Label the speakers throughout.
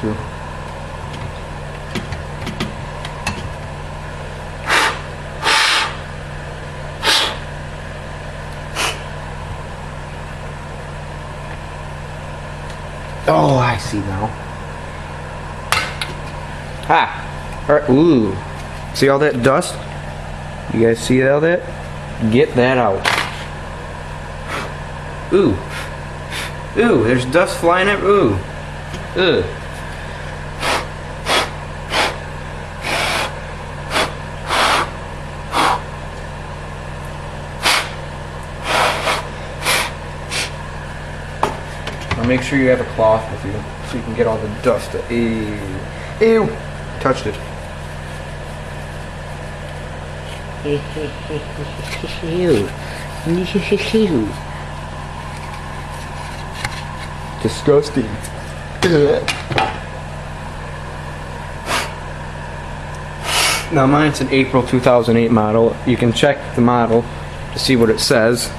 Speaker 1: too. Oh, I see now. Ha! Alright, ooh. See all that dust? You guys see all that? Get that out. Ooh. Ooh, there's dust flying up. Ooh. Ugh. Now make sure you have a cloth with you so you can get all the dust. Ew. Ew. Touched it. Disgusting. Now mine's an April 2008 model. You can check the model to see what it says.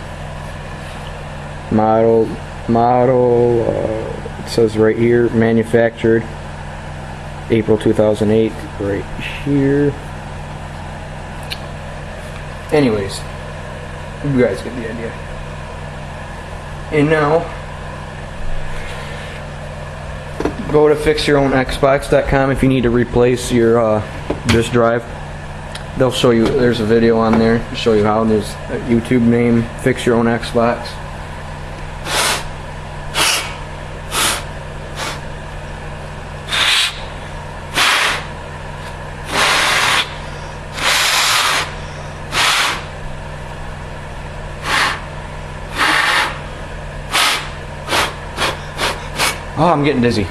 Speaker 1: Model, it says right here, manufactured April 2008, right here. Anyways, you guys get the idea. And now, go to fixyourownxbox.com if you need to replace your disk drive. They'll show you, there's a video on there to show you how. There's a YouTube name, Fix Your Own Xbox. Oh, I'm getting dizzy.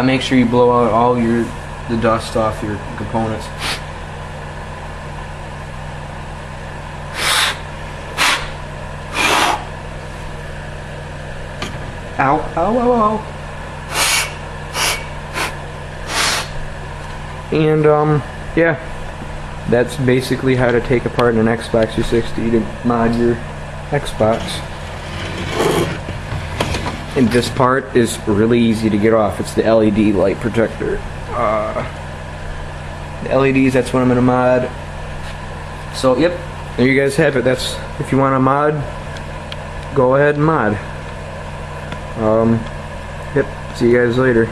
Speaker 1: Make sure you blow out all the dust off your components. Ow, ow, ow, ow. And, yeah. That's basically how to take apart an Xbox 360 to mod your Xbox. And this part is really easy to get off. It's the LED light protector. The LEDs, that's what I'm gonna mod. So, yep, there you guys have it. That's, if you want to mod, go ahead and mod. Yep, see you guys later.